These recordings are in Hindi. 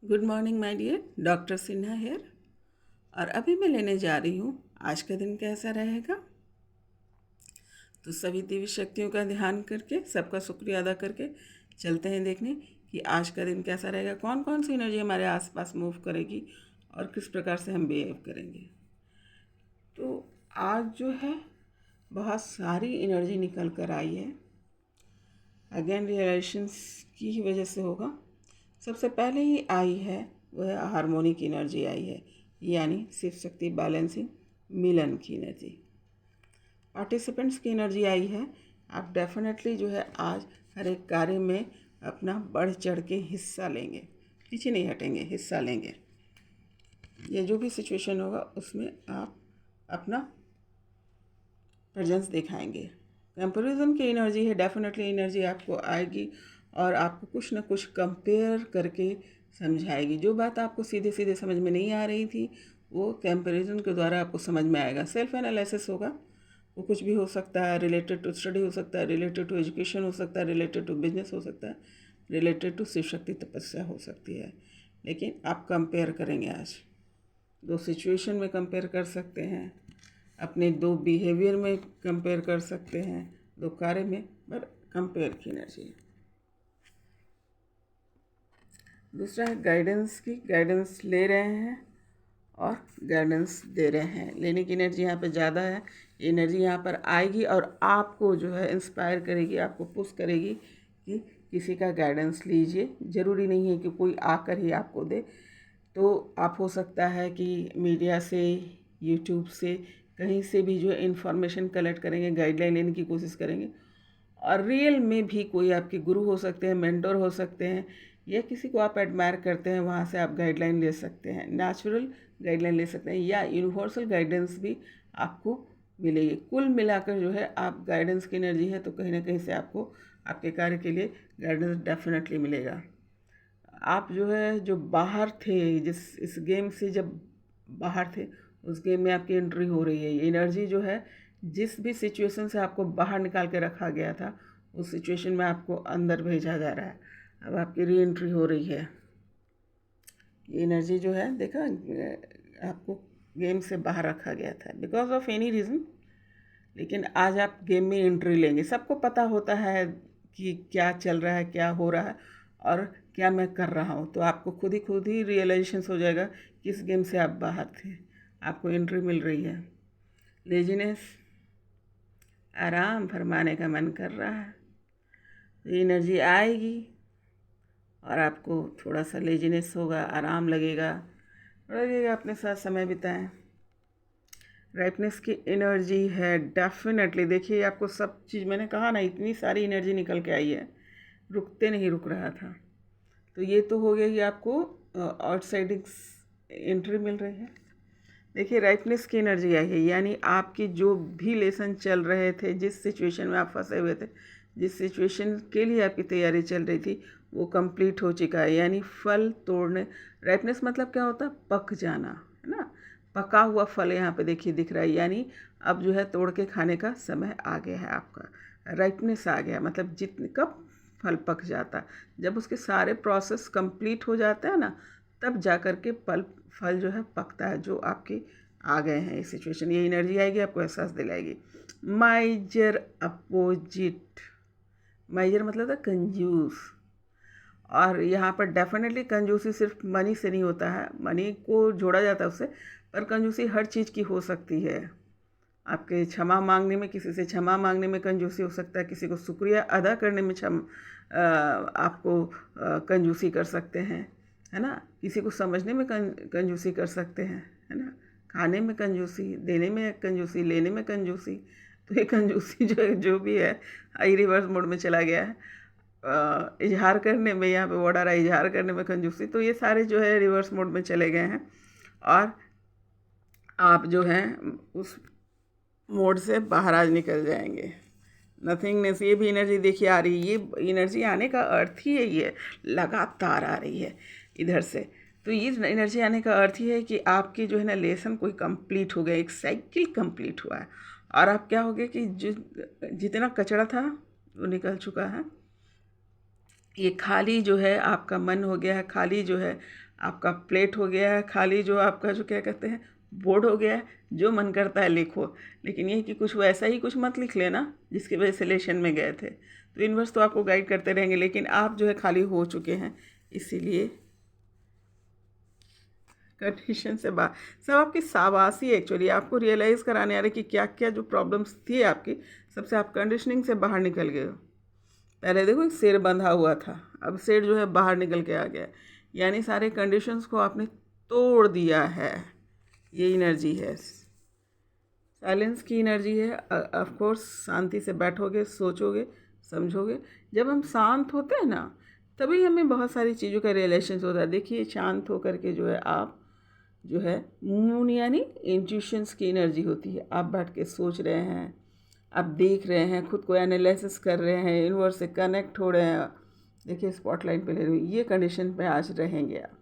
Good morning my dear, doctor Sinha here. और अभी मैं लेने जा रही हूँ आज का दिन कैसा रहेगा। तो सभी देवी शक्तियों का ध्यान करके, सबका शुक्रिया अदा करके चलते हैं देखने कि आज का दिन कैसा रहेगा, कौन कौन सी एनर्जी हमारे आसपास मूव करेगी और किस प्रकार से हम बिहेव करेंगे। तो आज जो है बहुत सारी एनर्जी निकल कर आई है। अगेन रियलाइजेशंस की ही वजह से होगा। सबसे पहले ही आई है वह हार्मोनिक एनर्जी आई है, यानी शिव शक्ति बैलेंसिंग मिलन की एनर्जी। पार्टिसिपेंट्स की एनर्जी आई है। आप डेफिनेटली जो है आज हर एक कार्य में अपना बढ़ चढ़ के हिस्सा लेंगे, पीछे नहीं हटेंगे, हिस्सा लेंगे। ये जो भी सिचुएशन होगा उसमें आप अपना प्रेजेंस दिखाएंगे। कंपैरिजन की एनर्जी है, डेफिनेटली एनर्जी आपको आएगी और आपको कुछ ना कुछ कंपेयर करके समझाएगी। जो बात आपको सीधे सीधे समझ में नहीं आ रही थी वो कंपैरिजन के द्वारा आपको समझ में आएगा। सेल्फ एनालिसिस होगा, वो कुछ भी हो सकता है, रिलेटेड टू स्टडी हो सकता है, रिलेटेड टू एजुकेशन हो सकता है, रिलेटेड टू बिजनेस हो सकता है, रिलेटेड टू शिव शक्ति तपस्या हो सकती है। लेकिन आप कंपेयर करेंगे आज, दो सिचुएशन में कंपेयर कर सकते हैं, अपने दो बिहेवियर में कंपेयर कर सकते हैं, दो कार्य में, पर कंपेयर की एनर्जी। दूसरा है गाइडेंस की, गाइडेंस ले रहे हैं और गाइडेंस दे रहे हैं। लेने की एनर्जी यहाँ पे ज़्यादा है। एनर्जी यहाँ पर आएगी और आपको जो है इंस्पायर करेगी, आपको पुश करेगी कि किसी का गाइडेंस लीजिए। ज़रूरी नहीं है कि कोई आकर ही आपको दे। तो आप हो सकता है कि मीडिया से, यूट्यूब से, कहीं से भी जो है इन्फॉर्मेशन कलेक्ट करेंगे, गाइडलाइन लेने की कोशिश करेंगे। और रियल में भी कोई आपके गुरु हो सकते हैं, मेंटर हो सकते हैं, या किसी को आप एडमायर करते हैं, वहाँ से आप गाइडलाइन ले सकते हैं, नेचुरल गाइडलाइन ले सकते हैं, या यूनिवर्सल गाइडेंस भी आपको मिलेगी। कुल मिलाकर जो है आप गाइडेंस की एनर्जी है, तो कहीं ना कहीं से आपको आपके कार्य के लिए गाइडेंस डेफिनेटली मिलेगा। आप जो है जो बाहर थे, जिस इस गेम से जब बाहर थे, उस गेम में आपकी एंट्री हो रही है। ये एनर्जी जो है, जिस भी सिचुएशन से आपको बाहर निकाल के रखा गया था, उस सिचुएशन में आपको अंदर भेजा जा रहा है। अब आपकी री एंट्री हो रही है। ये एनर्जी जो है, देखा, आपको गेम से बाहर रखा गया था बिकॉज ऑफ एनी रीज़न, लेकिन आज आप गेम में एंट्री लेंगे। सबको पता होता है कि क्या चल रहा है, क्या हो रहा है और क्या मैं कर रहा हूँ। तो आपको खुद ही रियलाइजेशन हो जाएगा किस गेम से आप बाहर थे, आपको एंट्री मिल रही है। लेजीनेस, आराम फरमाने का मन कर रहा है, ये एनर्जी आएगी और आपको थोड़ा सा लेजीनेस होगा, आराम लगेगा अपने साथ समय बिताएं। राइटनेस की एनर्जी है, डेफिनेटली। देखिए, आपको सब चीज़, मैंने कहा ना, इतनी सारी एनर्जी निकल के आई है, रुक रहा था। तो ये तो हो गया कि आपको आउटसाइडिंग एंट्री मिल रही है। देखिए, राइटनेस की एनर्जी आई है, यानी आपकी जो भी लेसन चल रहे थे, जिस सिचुएशन में आप फंसे हुए थे, जिस सिचुएशन के लिए आपकी तैयारी चल रही थी, वो कंप्लीट हो चुका है। यानी फल तोड़ने, राइटनेस मतलब क्या होता है? पक जाना, है ना। पका हुआ फल यहाँ पे देखिए दिख रहा है, यानी अब जो है तोड़ के खाने का समय आ गया है आपका। राइटनेस आ गया, मतलब जितने कब फल पक जाता, जब उसके सारे प्रोसेस कंप्लीट हो जाता है ना, तब जा कर के फल जो है पकता है, जो आपके आ गए हैं इस सिचुएशन। ये एनर्जी आएगी, आपको एहसास दिलाएगी। माइजर अपोजिट, माइजर मतलब था कंजूस। और यहाँ पर डेफिनेटली कंजूसी सिर्फ मनी से नहीं होता है, मनी को जोड़ा जाता है उससे, पर कंजूसी हर चीज़ की हो सकती है। आपके क्षमा मांगने में, किसी से क्षमा मांगने में कंजूसी हो सकता है, किसी को शुक्रिया अदा करने में आपको कंजूसी कर सकते हैं, है ना। किसी को समझने में कंजूसी कर सकते हैं, है ना। खाने में कंजूसी, देने में कंजूसी, लेने में कंजूसी। तो ये कंजूसी जो भी है, हाई रिवर्स मोड में चला गया है। इजहार करने में, यहाँ पे वर्ड आ रहा है इजहार करने में कंजूसी, तो ये सारे जो है रिवर्स मोड में चले गए हैं और आप जो हैं उस मोड से बाहर आज निकल जाएंगे। नथिंगनेस, ये भी एनर्जी देखिए आ रही है। ये एनर्जी आने का अर्थ ही यही है, लगातार आ रही है इधर से। तो ये एनर्जी आने का अर्थ ही है कि आपकी जो है ना लेसन कोई कंप्लीट हो गया, एक साइकिल कंप्लीट हुआ है। और आप क्या हो गया कि जितना कचरा था वो निकल चुका है। ये खाली जो है आपका मन हो गया है, खाली जो है आपका प्लेट हो गया है खाली, जो आपका जो क्या कहते हैं बोर्ड हो गया है, जो मन करता है लिखो। लेकिन ये कि कुछ वैसा ही कुछ मत लिख लेना जिसकी वजह से लेशन में गए थे। तो यूनिवर्स तो आपको गाइड करते रहेंगे, लेकिन आप जो है खाली हो चुके हैं, इसीलिए कंडीशन से बाहर सब आपकी शाबाशी एक्चुअली आपको रियलाइज़ कराने आ रही कि क्या क्या जो प्रॉब्लम्स थी आपकी, सबसे आप कंडीशनिंग से बाहर निकल गए हो। पहले देखो एक शेर बंधा हुआ था, अब शेर जो है बाहर निकल के आ गया, यानी सारे कंडीशंस को आपने तोड़ दिया है। ये एनर्जी है, साइलेंस की एनर्जी है। ऑफ कोर्स शांति से बैठोगे, सोचोगे, समझोगे। जब हम शांत होते हैं ना, तभी हमें बहुत सारी चीज़ों का रियलाइजेशन होता है। देखिए शांत होकर के जो है आप जो है मून यानी इंट्यूशंस की एनर्जी होती है। आप बैठ के सोच रहे हैं, आप देख रहे हैं, खुद को एनालिसिस कर रहे हैं, यूनिवर्स से कनेक्ट हो रहे हैं। देखिए स्पॉटलाइट पे ले रही हूँ, ये कंडीशन पे आज रहेंगे आप।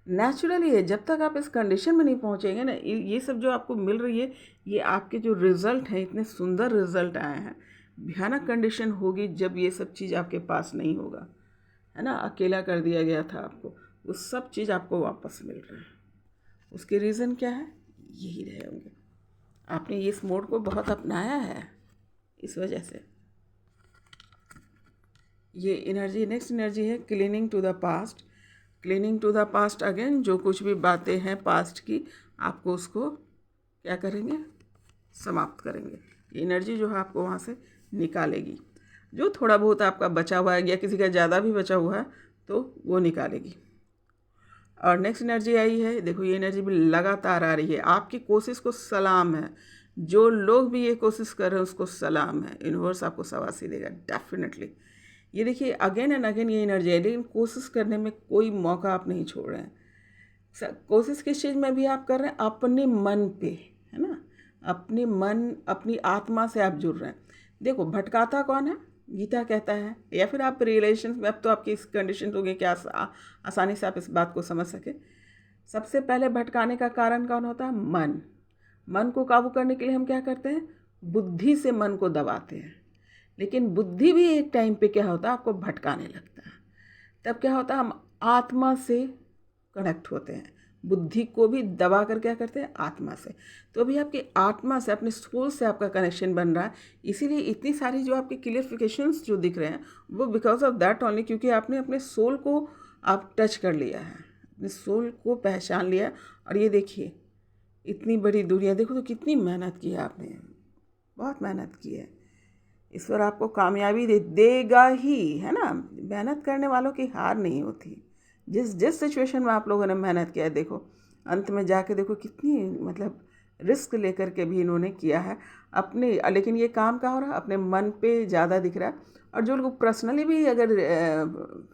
नेचुरली है, जब तक आप इस कंडीशन में नहीं पहुँचेंगे ना, ये सब जो आपको मिल रही है, ये आपके जो रिज़ल्ट हैं, इतने सुंदर रिज़ल्ट आए हैं। भयानक कंडीशन होगी जब ये सब चीज़ आपके पास नहीं होगा, है ना। अकेला कर दिया गया था आपको, वो सब चीज़ आपको वापस मिल रहा है। उसके रीज़न क्या है, यही रहे होंगे। आपने इस मोड को बहुत अपनाया है, इस वजह से ये एनर्जी। नेक्स्ट एनर्जी है cleaning to the past. Cleaning to the past again, जो कुछ भी बातें हैं पास्ट की, आपको उसको क्या करेंगे, समाप्त करेंगे। ये एनर्जी जो है आपको वहाँ से निकालेगी। जो थोड़ा बहुत आपका बचा हुआ है या किसी का ज़्यादा भी बचा हुआ है तो वो निकालेगी। और नेक्स्ट एनर्जी आई है, देखो ये एनर्जी भी लगातार आ रही है। आपकी कोशिश को सलाम है, जो लोग भी ये कोशिश कर रहे हैं उसको सलाम है। यूनिवर्स आपको शाबाशी देगा डेफिनेटली। ये देखिए अगेन एंड अगेन ये एनर्जी है, लेकिन कोशिश करने में कोई मौका आप नहीं छोड़ रहे हैं। कोशिश किस चीज़ में भी आप कर रहे हैं, अपने मन पे, है ना। अपने मन, अपनी आत्मा से आप जुड़ रहे हैं। देखो भटकाता कौन है, गीता कहता है, या फिर आप रिलेशन में, अब तो आपकी इस कंडीशन हो गई कि आसानी से आप इस बात को समझ सके। सबसे पहले भटकाने का कारण कौन होता है, मन। मन को काबू करने के लिए हम क्या करते हैं, बुद्धि से मन को दबाते हैं। लेकिन बुद्धि भी एक टाइम पे क्या होता है, आपको भटकाने लगता है। तब क्या होता है, हम आत्मा से कनेक्ट होते हैं, बुद्धि को भी दबा कर क्या करते हैं, आत्मा से। तो अभी आपकी आत्मा से, अपने सोल से आपका कनेक्शन बन रहा है। इसीलिए इतनी सारी जो आपके क्लियरिफिकेशंस जो दिख रहे हैं वो बिकॉज ऑफ दैट ओनली, क्योंकि आपने अपने सोल को आप टच कर लिया है, अपने सोल को पहचान लिया। और ये देखिए इतनी बड़ी दुनिया, देखो तो कितनी मेहनत की है आपने, बहुत मेहनत की है। ईश्वर आपको कामयाबी देगा ही, है ना। मेहनत करने वालों की हार नहीं होती। जिस सिचुएशन में आप लोगों ने मेहनत किया है, देखो अंत में जाके देखो कितनी मतलब रिस्क लेकर के भी इन्होंने किया है अपने। लेकिन ये काम क्या हो रहा है, अपने मन पे ज़्यादा दिख रहा है। और जो लोग पर्सनली भी अगर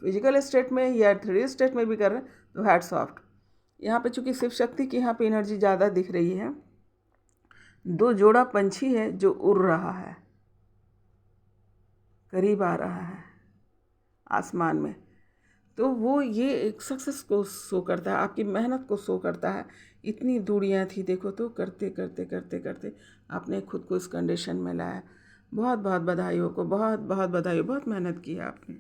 फिजिकल स्टेट में या 3D स्टेट में भी कर रहे हैं तो हैट्स ऑफ। यहाँ पे चूँकि शिव शक्ति की यहाँ पे एनर्जी ज़्यादा दिख रही है। दो जोड़ा पंछी है जो उड़ रहा है, करीब आ रहा है आसमान में, तो वो ये एक सक्सेस को शो करता है, आपकी मेहनत को शो करता है। इतनी दूरियां थी, देखो तो करते करते करते करते आपने खुद को इस कंडीशन में लाया। बहुत बहुत बधाई हो, को बहुत बहुत बधाई हो, बहुत मेहनत की है आपने,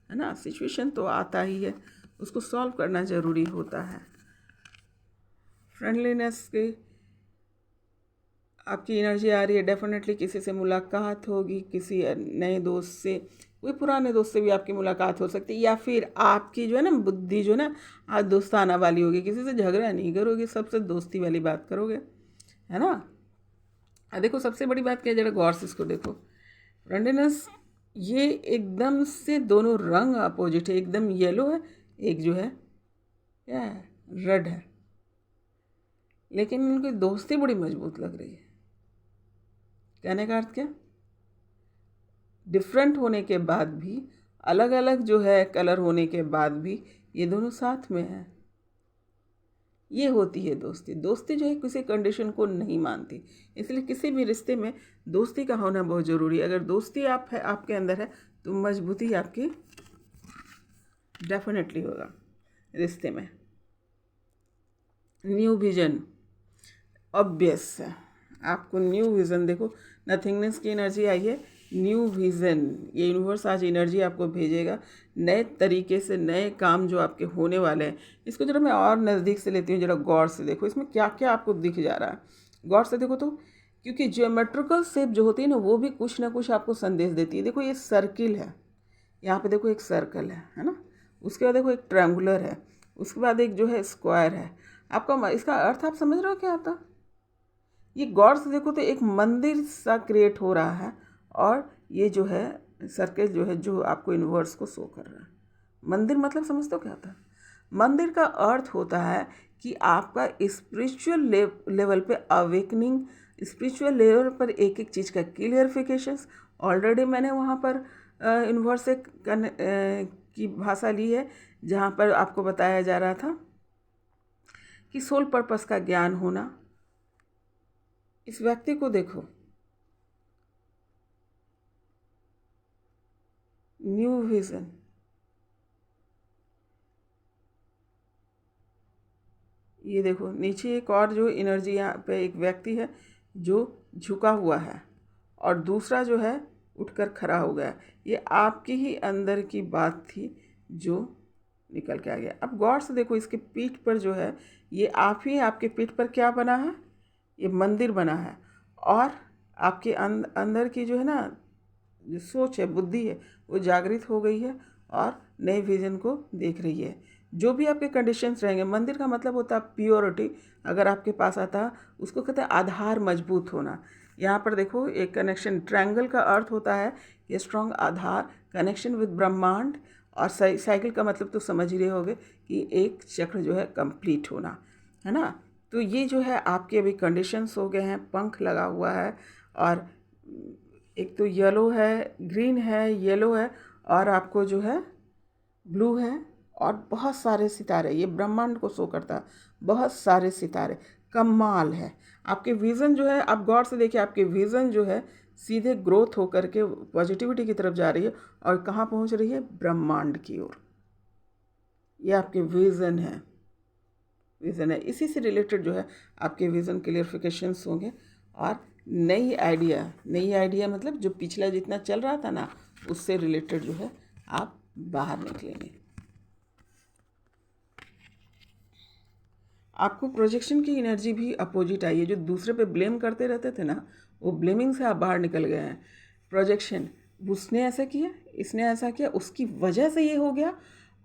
है ना। सिचुएशन तो आता ही है, उसको सॉल्व करना ज़रूरी होता है। फ्रेंडलीनेस की आपकी एनर्जी आ रही है, डेफिनेटली किसी से मुलाकात होगी, किसी नए दोस्त से, कोई पुराने दोस्त से भी आपकी मुलाकात हो सकती है। या फिर आपकी जो है ना बुद्धि जो ना आज दोस्ताना वाली होगी, किसी से झगड़ा नहीं करोगे, सबसे दोस्ती वाली बात करोगे, है ना। देखो सबसे बड़ी बात क्या है, जरा गौर से इसको देखो। फ्रेंडलीनेस ये एकदम से दोनों रंग अपोजिट है, एकदम येलो है, एक जो है क्या है, रेड है। लेकिन इनकी दोस्ती बड़ी मजबूत लग रही है। कहने का अर्थ क्या, डिफरेंट होने के बाद भी, अलग अलग जो है कलर होने के बाद भी ये दोनों साथ में है। ये होती है दोस्ती। दोस्ती जो है किसी कंडीशन को नहीं मानती, इसलिए किसी भी रिश्ते में दोस्ती का होना बहुत ज़रूरी है। अगर दोस्ती आपके अंदर है तो मजबूती आपकी डेफिनेटली होगा रिश्ते में। न्यू विजन ऑब्वियस है, आपको न्यू विज़न, देखो नथिंगनेस की एनर्जी आई है, न्यू विज़न, ये यूनिवर्स आज एनर्जी आपको भेजेगा नए तरीके से, नए काम जो आपके होने वाले हैं। इसको जरा मैं और नज़दीक से लेती हूँ, जरा गौर से देखो इसमें क्या क्या आपको दिख जा रहा है, गौर से देखो तो। क्योंकि ज्योमेट्रिकल शेप जो होती है ना, वो भी कुछ ना कुछ आपको संदेश देती है। देखो ये सर्किल है, यहाँ पे देखो एक सर्कल है ना, उसके बाद देखो एक ट्रायंगुलर है, उसके बाद एक जो है स्क्वायर है। आपका इसका अर्थ आप समझ रहे हो क्या आता? ये गौर से देखो तो एक मंदिर सा क्रिएट हो रहा है, और ये जो है सर्कल जो है जो आपको यूनिवर्स को शो कर रहा है। मंदिर मतलब समझते हो क्या होता है? मंदिर का अर्थ होता है कि आपका स्पिरिचुअल लेवल पे अवेकनिंग, स्पिरिचुअल लेवल पर एक एक चीज़ का क्लियरिफिकेशंस। ऑलरेडी मैंने वहाँ पर यूनिवर्स से की भाषा ली है, जहाँ पर आपको बताया जा रहा था कि सोल पर्पस का ज्ञान होना। इस व्यक्ति को देखो, न्यू विजन, ये देखो नीचे एक और जो एनर्जी, यहाँ पे एक व्यक्ति है जो झुका हुआ है और दूसरा जो है उठकर खड़ा हो गया। ये आपके ही अंदर की बात थी जो निकल के आ गया। अब गौर से देखो इसके पीठ पर जो है, ये आप ही, आपके पीठ पर क्या बना है? ये मंदिर बना है, और आपके अंदर की जो है ना, जो सोच है, बुद्धि है, वो जागृत हो गई है और नए विजन को देख रही है। जो भी आपके कंडीशंस रहेंगे, मंदिर का मतलब होता है प्योरिटी, अगर आपके पास आता है, उसको कहते हैं आधार मजबूत होना। यहाँ पर देखो एक कनेक्शन, ट्रायंगल का अर्थ होता है ये स्ट्रॉन्ग आधार, कनेक्शन विद ब्रह्मांड, और साइकिल का मतलब तो समझ ही रहे होगे कि एक चक्र जो है कंप्लीट होना, है ना। तो ये जो है आपके अभी कंडीशंस हो गए हैं, पंख लगा हुआ है, और एक तो येलो है, ग्रीन है, येलो है, और आपको जो है ब्लू है, और बहुत सारे सितारे, ये ब्रह्मांड को शो करता है, बहुत सारे सितारे, कमाल है। आपके विज़न जो है, आप गौर से देखिए, आपके विज़न जो है सीधे ग्रोथ होकर के पॉजिटिविटी की तरफ जा रही है, और कहाँ पहुंच रही है? ब्रह्मांड की ओर। ये आपके विज़न है, विज़न है। इसी से रिलेटेड जो है आपके विज़न क्लियरिफिकेशंस होंगे, और नई आइडिया मतलब जो पिछला जितना चल रहा था ना, उससे रिलेटेड जो है आप बाहर निकलेंगे। आपको प्रोजेक्शन की एनर्जी भी अपोजिट आई है। जो दूसरे पे ब्लेम करते रहते थे ना, वो ब्लेमिंग से आप बाहर निकल गए हैं। प्रोजेक्शन, उसने ऐसा किया, इसने ऐसा किया, उसकी वजह से ये हो गया,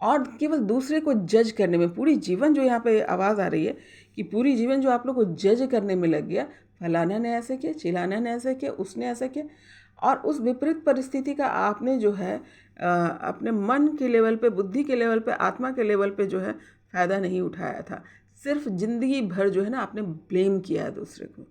और केवल दूसरे को जज करने में पूरी जीवन जो यहाँ पे आवाज़ आ रही है कि पूरी जीवन जो आप लोग को जज करने में लग गया, फलाना ने ऐसे किया, चिलाना ने ऐसे किया, उसने ऐसा किया, और उस विपरीत परिस्थिति का आपने जो है अपने मन के लेवल पे, बुद्धि के लेवल पे, आत्मा के लेवल पे जो है फ़ायदा नहीं उठाया था। सिर्फ ज़िंदगी भर जो है ना आपने ब्लेम किया है दूसरे को,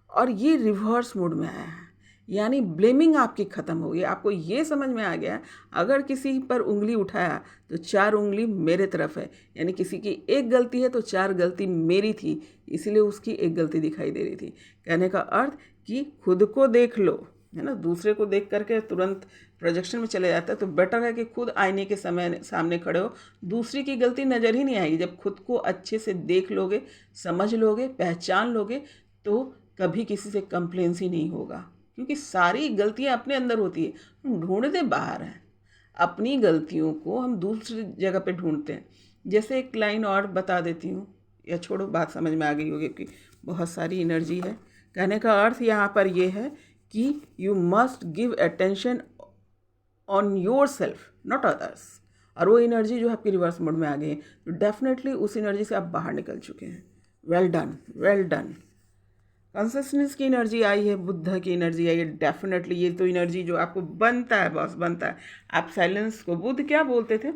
और ये रिवर्स मोड में आया है, यानी ब्लेमिंग आपकी ख़त्म हो गई। आपको ये समझ में आ गया, अगर किसी पर उंगली उठाया तो 4 उंगली मेरे तरफ है, यानी किसी की एक गलती है तो 4 गलती मेरी थी, इसलिए उसकी एक गलती दिखाई दे रही थी। कहने का अर्थ कि खुद को देख लो, है ना। दूसरे को देख करके तुरंत प्रोजेक्शन में चले जाता है, तो बेटर है कि खुद आईने के सामने खड़े हो, दूसरी की गलती नज़र ही नहीं आएगी। जब खुद को अच्छे से देख लोगे, समझ लोगे, पहचान लोगे, तो कभी किसी से कंप्लेंस ही नहीं होगा, क्योंकि सारी गलतियां अपने अंदर होती है, हम ढूंढते बाहर हैं। अपनी गलतियों को हम दूसरी जगह पे ढूंढते हैं। जैसे एक लाइन और बता देती हूँ, या छोड़ो, बात समझ में आ गई होगी कि बहुत सारी एनर्जी है। कहने का अर्थ यहाँ पर ये है कि you must give attention on your self, not others. और वो एनर्जी जो आपकी रिवर्स मोड में आ गई है, तो डेफिनेटली उस एनर्जी से आप बाहर निकल चुके हैं। Well done, well done. Consciousness की एनर्जी आई है, बुद्ध की एनर्जी आई है, डेफिनेटली ये तो एनर्जी जो आपको बनता है, बॉस बनता है। आप साइलेंस को, बुद्ध क्या बोलते थे,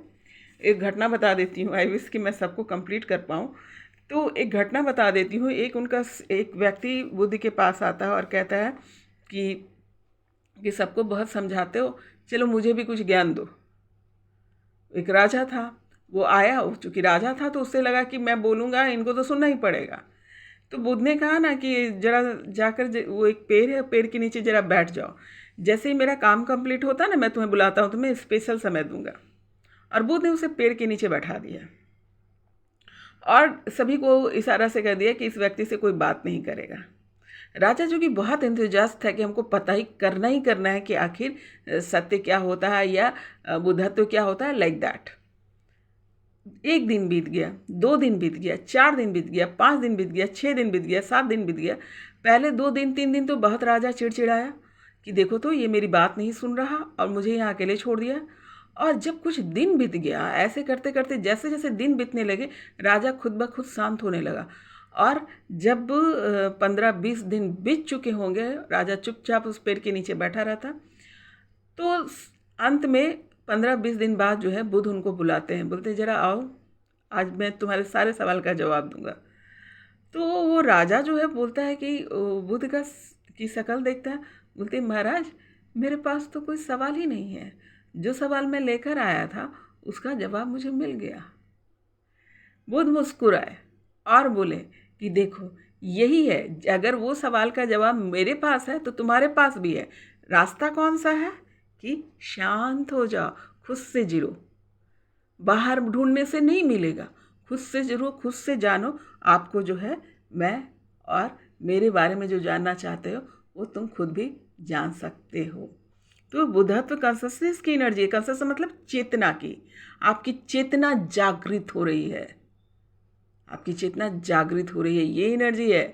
एक घटना बता देती हूँ, आई विश कि मैं सबको कंप्लीट कर पाऊँ। तो एक घटना बता देती हूँ। एक व्यक्ति बुद्ध के पास आता है और कहता है कि सबको बहुत समझाते हो, चलो मुझे भी कुछ ज्ञान दो। एक राजा था, वो आया, चूँकि राजा था तो उससे लगा कि मैं बोलूँगा इनको तो सुनना ही पड़ेगा। तो बुद्ध ने कहा ना कि जरा जाकर वो एक पेड़ है, पेड़ के नीचे जरा बैठ जाओ, जैसे ही मेरा काम कंप्लीट होता है ना, मैं तुम्हें बुलाता हूँ, तुम्हें स्पेशल समय दूंगा। और बुद्ध ने उसे पेड़ के नीचे बैठा दिया, और सभी को इशारा से कह दिया कि इस व्यक्ति से कोई बात नहीं करेगा। राजा जो कि बहुत एंथुसियास्ट था कि हमको पता ही करना है कि आखिर सत्य क्या होता है या बुद्धत्व क्या होता है, लाइक दैट। 1 दिन बीत गया, 2 दिन बीत गया, 4 दिन बीत गया, 5 दिन बीत गया, 6 दिन बीत गया, 7 दिन बीत गया। पहले 2 दिन 3 दिन तो बहुत राजा चिड़चिड़ाया कि देखो तो ये मेरी बात नहीं सुन रहा और मुझे यहाँ अकेले छोड़ दिया। और जब कुछ दिन बीत गया, ऐसे करते करते जैसे जैसे दिन बीतने लगे, राजा खुद ब खुद शांत होने लगा। और जब 15-20 दिन बीत चुके होंगे, राजा चुपचाप उस पेड़ के नीचे बैठा रहता। तो अंत में 15-20 दिन बाद जो है बुद्ध उनको बुलाते हैं, बोलते हैं जरा आओ, आज मैं तुम्हारे सारे सवाल का जवाब दूंगा। तो वो राजा जो है बोलता है कि बुद्ध की शक्ल देखता है, बोलते हैं महाराज मेरे पास तो कोई सवाल ही नहीं है, जो सवाल मैं लेकर आया था उसका जवाब मुझे मिल गया। बुद्ध मुस्कुराए और बोले कि देखो यही है, अगर वो सवाल का जवाब मेरे पास है तो तुम्हारे पास भी है। रास्ता कौन सा है कि शांत हो जाओ, खुद से जिरो, बाहर ढूंढने से नहीं मिलेगा, खुद से जिरो, खुद से जानो। आपको जो है मैं और मेरे बारे में जो जानना चाहते हो वो तुम खुद भी जान सकते हो। तो बुद्धत्व कॉन्शसनेस की एनर्जी है। कॉन्शस मतलब चेतना की, आपकी चेतना जागृत हो रही है, आपकी चेतना जागृत हो रही है, ये एनर्जी है।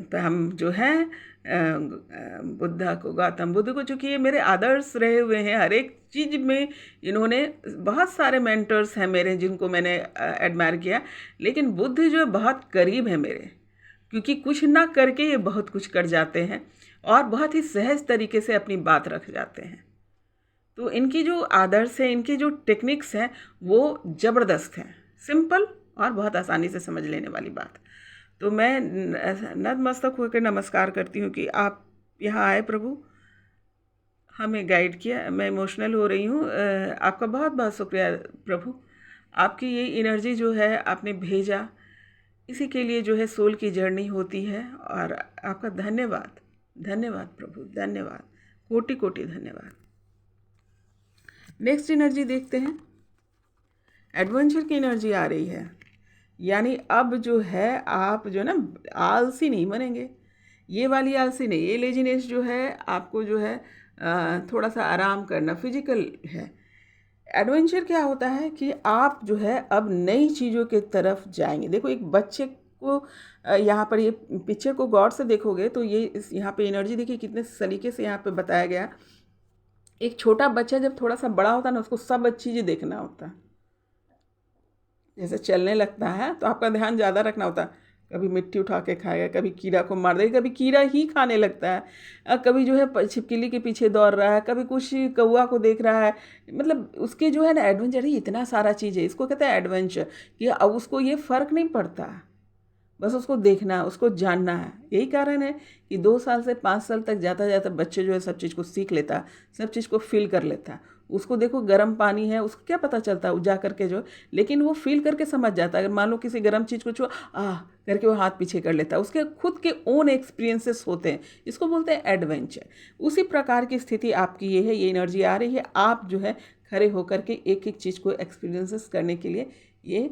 तो हम जो है बुद्धा को, गौतम बुद्ध को, चूँकि ये मेरे आदर्श रहे हुए हैं हर एक चीज़ में, इन्होंने बहुत सारे मेंटर्स हैं मेरे जिनको मैंने एडमायर किया, लेकिन बुद्ध जो है बहुत करीब है मेरे, क्योंकि कुछ ना करके ये बहुत कुछ कर जाते हैं और बहुत ही सहज तरीके से अपनी बात रख जाते हैं। तो इनकी जो आदर्श है, इनकी जो टेक्निक्स हैं वो ज़बरदस्त हैं, सिंपल और बहुत आसानी से समझ लेने वाली बात। तो मैं नतमस्तक होकर नमस्कार करती हूँ कि आप यहाँ आए प्रभु, हमें गाइड किया। मैं इमोशनल हो रही हूँ, आपका बहुत बहुत शुक्रिया प्रभु। आपकी ये एनर्जी जो है आपने भेजा, इसी के लिए जो है सोल की जर्नी होती है। और आपका धन्यवाद, धन्यवाद प्रभु, धन्यवाद, कोटि कोटि धन्यवाद। नेक्स्ट एनर्जी देखते हैं। एडवेंचर की एनर्जी आ रही है, यानी अब जो है आप जो ना आलसी नहीं बनेंगे, ये वाली आलसी नहीं, ये लेजीनेस जो है आपको जो है थोड़ा सा आराम करना, फिजिकल है। एडवेंचर क्या होता है कि आप जो है अब नई चीज़ों के तरफ जाएंगे। देखो एक बच्चे को यहाँ पर, ये पिक्चर को गौर से देखोगे तो ये इस यहाँ पे एनर्जी देखिए कितने सलीके से यहाँ पे बताया गया। एक छोटा बच्चा जब थोड़ा सा बड़ा होता है ना, उसको सब चीज़ें देखना होता है। जैसे चलने लगता है तो आपका ध्यान ज़्यादा रखना होता है, कभी मिट्टी उठा के खाएगा, कभी कीड़ा को मार देगा, कभी कीड़ा ही खाने लगता है, कभी जो है छिपकली के पीछे दौड़ रहा है, कभी कुछ कौवा को देख रहा है। मतलब उसके जो है ना एडवेंचर ही इतना सारा चीज़ है, इसको कहते हैं एडवेंचर, कि अब उसको ये फ़र्क नहीं पड़ता, बस उसको देखना, उसको जानना है। यही कारण है कि 2 साल से 5 साल तक जाता जाता बच्चे जो है सब चीज़ को सीख लेता, सब चीज़ को फील कर लेता। उसको देखो गर्म पानी है, उसको क्या पता चलता है जा करके जो, लेकिन वो फील करके समझ जाता है। अगर मान लो किसी गर्म चीज़ को छुआ करके वो हाथ पीछे कर लेता है, उसके खुद के ओन एक्सपीरियंसेस होते हैं, इसको बोलते हैं एडवेंचर। उसी प्रकार की स्थिति आपकी ये है, ये एनर्जी आ रही है। आप जो है खड़े होकर के एक एक चीज़ को एक्सपीरियंसेस करने के लिए ये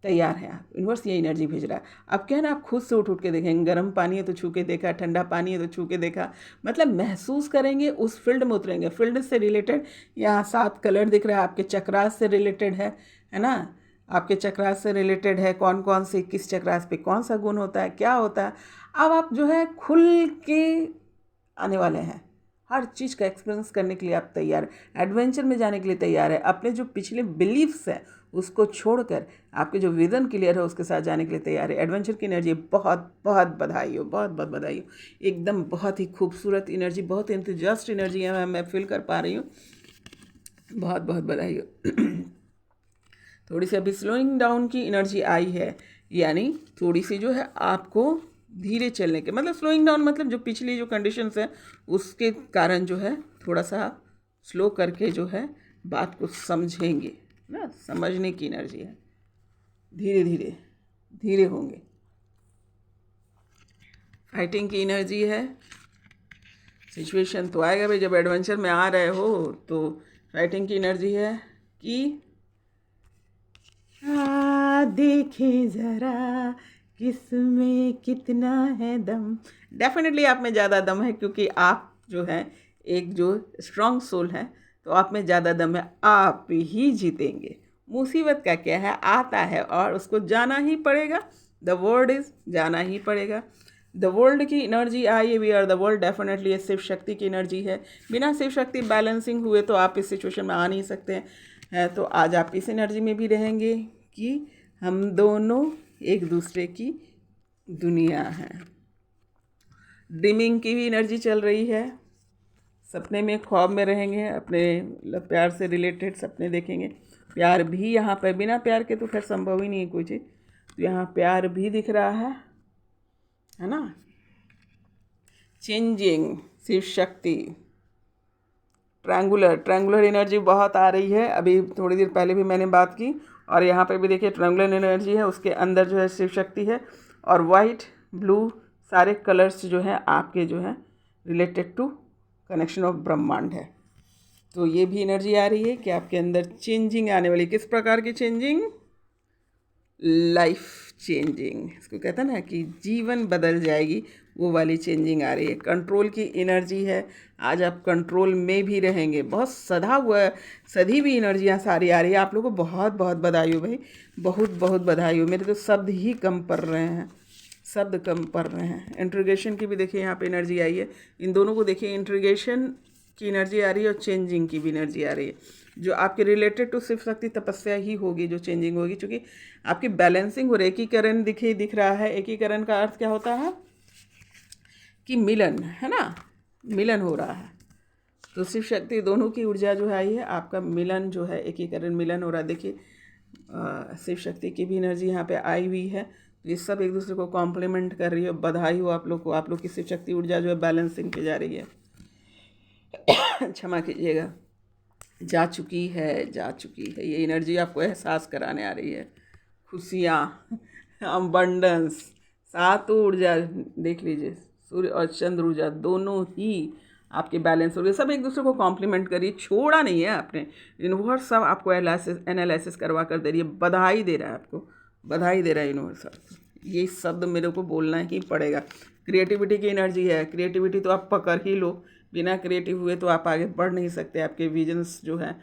तैयार है। आप यूनिवर्स ये एनर्जी भेज रहा है। अब क्या है ना, आप खुद से उठ के देखेंगे, गर्म पानी है तो छू के देखा, ठंडा पानी है तो छू के देखा, मतलब महसूस करेंगे, उस फील्ड में उतरेंगे। फील्ड से रिलेटेड यहाँ 7 कलर दिख रहा है, आपके चक्रास से रिलेटेड है ना, आपके चक्रास से रिलेटेड है, कौन कौन से किस चक्रास पे कौन सा गुण होता है, क्या होता है। अब आप जो है खुल के आने वाले हैं, हर चीज़ का एक्सपीरियंस करने के लिए आप तैयार, एडवेंचर में जाने के लिए तैयार है। अपने जो पिछले बिलीफ्स हैं उसको छोड़कर आपके जो विजन क्लियर है उसके साथ जाने के लिए तैयार है। एडवेंचर की एनर्जी, बहुत बहुत बधाई हो, बहुत बहुत बधाई हो। एकदम बहुत ही खूबसूरत एनर्जी, बहुत एंथुसियास्ट एनर्जी है, मैं फील कर पा रही हूँ। बहुत बहुत बधाई हो। थोड़ी सी अभी स्लोइंग डाउन की एनर्जी आई है, यानी थोड़ी सी जो है आपको धीरे चलने के, मतलब स्लोइंग डाउन मतलब जो पिछली जो कंडीशंस हैं उसके कारण जो है थोड़ा सा स्लो करके जो है बात को समझेंगे ना, समझने की एनर्जी है। धीरे धीरे धीरे होंगे। फाइटिंग की एनर्जी है। सिचुएशन तो आएगा भाई, जब एडवेंचर में आ रहे हो तो फाइटिंग की एनर्जी है कि देखे ज़रा किस में कितना है दम। डेफिनेटली आप में ज़्यादा दम है, क्योंकि आप जो है एक जो स्ट्रॉन्ग सोल है, तो आप में ज़्यादा दम है, आप ही जीतेंगे। मुसीबत का क्या है, आता है और उसको जाना ही पड़ेगा। द वर्ड इज़ जाना ही पड़ेगा। द वर्ल्ड की एनर्जी आई है, we are the world, definitely ये शिव शक्ति की एनर्जी है। बिना शिव शक्ति बैलेंसिंग हुए तो आप इस सिचुएशन में आ नहीं सकते हैं। तो आज आप इस एनर्जी में भी रहेंगे कि हम दोनों एक दूसरे की दुनिया है। ड्रीमिंग की भी एनर्जी चल रही है, सपने में ख्वाब में रहेंगे, अपने प्यार से रिलेटेड सपने देखेंगे। प्यार भी यहाँ पर, बिना प्यार के तो खैर संभव ही नहीं है कोई चीज़, तो यहाँ प्यार भी दिख रहा है ना। Changing, Shiv Shakti, triangular energy बहुत आ रही है। अभी थोड़ी देर पहले भी मैंने बात की, और यहाँ पे भी देखिए ट्रायंगुलर एनर्जी है, उसके अंदर जो है शिव शक्ति है, और वाइट ब्लू सारे कलर्स जो हैं आपके जो हैं रिलेटेड टू कनेक्शन ऑफ ब्रह्मांड है। तो ये भी एनर्जी आ रही है कि आपके अंदर चेंजिंग आने वाली। किस प्रकार की चेंजिंग? लाइफ चेंजिंग, इसको कहते हैं ना कि जीवन बदल जाएगी, वो वाली चेंजिंग आ रही है। कंट्रोल की एनर्जी है, आज आप कंट्रोल में भी रहेंगे। बहुत सधी भी एनर्जियाँ सारी आ रही है। आप लोगों को बहुत बहुत बधाई हो भाई, बहुत बहुत बधाई हो। मेरे तो शब्द ही कम पड़ रहे हैं, शब्द कम पड़ रहे हैं। इंट्रीगेशन की भी देखिए यहाँ पे एनर्जी आई है। इन दोनों को देखिए, इंट्रीगेशन की एनर्जी आ रही है और चेंजिंग की भी एनर्जी आ रही है, जो आपके रिलेटेड टू शिव शक्ति तपस्या ही होगी जो चेंजिंग होगी, क्योंकि आपकी बैलेंसिंग और एकीकरण दिख रहा है। एकीकरण का अर्थ क्या होता है कि मिलन, है ना, मिलन हो रहा है। तो शिव शक्ति दोनों की ऊर्जा जो है आई है, आपका मिलन जो है, एकीकरण मिलन हो रहा है। देखिए शिव शक्ति की भी एनर्जी यहाँ पे आई हुई है, तो ये सब एक दूसरे को कॉम्प्लीमेंट कर रही है। बधाई हो आप लोग को, आप लोग की शिव शक्ति ऊर्जा जो है बैलेंसिंग पे जा रही है। क्षमा कीजिएगा, जा चुकी है ये एनर्जी, आपको एहसास कराने आ रही है। खुशियाँ, अबंडेंस, सातों ऊर्जा देख लीजिए, सूर्य और चंद्र ऊर्जा दोनों ही आपके बैलेंस हो गए। सब एक दूसरे को कॉम्प्लीमेंट करिए, छोड़ा नहीं है आपने। यूनिवर्स सब आपको एनालिसिस करवा कर दे रही है, बधाई दे रहा है आपको, बधाई दे रहा है यूनिवर्स। ये शब्द मेरे को बोलना ही पड़ेगा। क्रिएटिविटी की एनर्जी है, क्रिएटिविटी तो आप पकड़ ही लो, बिना क्रिएटिव हुए तो आप आगे बढ़ नहीं सकते, आपके विजन्स जो हैं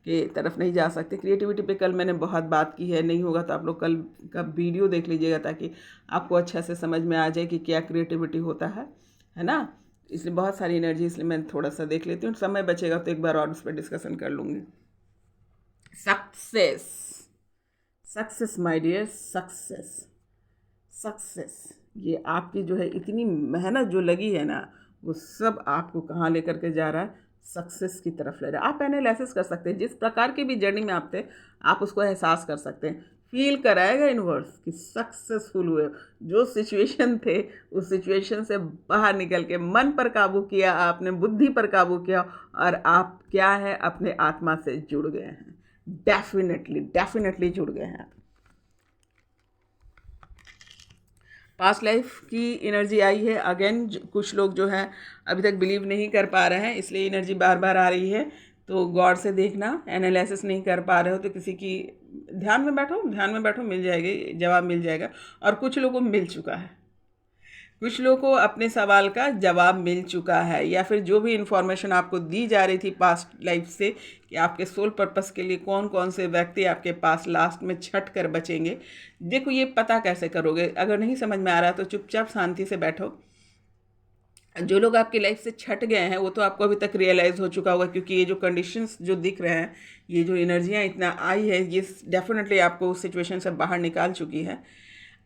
के तरफ नहीं जा सकते। क्रिएटिविटी पे कल मैंने बहुत बात की है, नहीं होगा तो आप लोग कल का वीडियो देख लीजिएगा, ताकि आपको अच्छा से समझ में आ जाए कि क्या क्रिएटिविटी होता है ना। इसलिए बहुत सारी एनर्जी, इसलिए मैं थोड़ा सा देख लेती हूँ, समय बचेगा तो एक बार और उस पर डिस्कशन कर लूँगी। सक्सेस माय डियर, सक्सेस ये आपकी जो है इतनी मेहनत जो लगी है ना, वो सब आपको कहाँ लेकर के जा रहा है, सक्सेस की तरफ ले रहा है। आप एनालिसिस कर सकते हैं, जिस प्रकार की भी जर्नी में आप थे, आप उसको एहसास कर सकते हैं। फील कराएगा यूनिवर्स कि सक्सेसफुल हुए। जो सिचुएशन थे उस सिचुएशन से बाहर निकल के मन पर काबू किया आपने, बुद्धि पर काबू किया, और आप क्या है, अपने आत्मा से जुड़ गए हैं। डेफिनेटली जुड़ गए हैं आप। पास्ट लाइफ की एनर्जी आई है अगेन। कुछ लोग जो हैं अभी तक बिलीव नहीं कर पा रहे हैं, इसलिए एनर्जी बार बार आ रही है। तो गौर से देखना, एनालिसिस नहीं कर पा रहे हो तो किसी की ध्यान में बैठो, मिल जाएगी, जवाब मिल जाएगा। और कुछ लोगों को मिल चुका है, कुछ लोगों को अपने सवाल का जवाब मिल चुका है, या फिर जो भी इन्फॉर्मेशन आपको दी जा रही थी पास्ट लाइफ से कि आपके सोल पर्पस के लिए कौन कौन से व्यक्ति आपके पास लास्ट में छट कर बचेंगे। देखो, ये पता कैसे करोगे? अगर नहीं समझ में आ रहा तो चुपचाप शांति से बैठो। जो लोग आपकी लाइफ से छट गए हैं वो तो आपको अभी तक रियलाइज़ हो चुका होगा, क्योंकि ये जो कंडीशंस जो दिख रहे हैं, ये जो एनर्जियाँ इतना आई है, ये डेफिनेटली आपको उस सिचुएशन से बाहर निकाल चुकी है।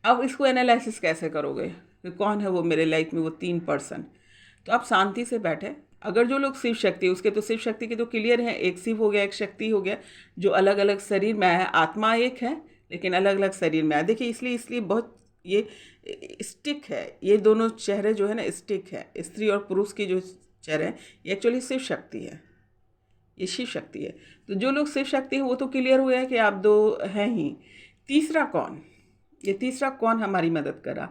अब इसको एनालिसिस कैसे करोगे कि कौन है वो मेरे लाइफ में वो 3 पर्सन? तो आप शांति से बैठे। अगर जो लोग शिव शक्ति, उसके तो शिव शक्ति के तो क्लियर है, एक शिव हो गया, एक शक्ति हो गया, जो अलग अलग शरीर में है। आत्मा एक है लेकिन अलग अलग शरीर में है। देखिए, इसलिए बहुत ये स्टिक है, ये दोनों चेहरे जो है ना स्टिक है। स्त्री और पुरुष की जो चेहरे हैं ये एक्चुअली शिव शक्ति है, ये शिव शक्ति है। तो जो लोग शिव शक्ति है वो तो क्लियर हुआ है कि आप दो हैं ही। तीसरा कौन? ये तीसरा कौन हमारी मदद करा?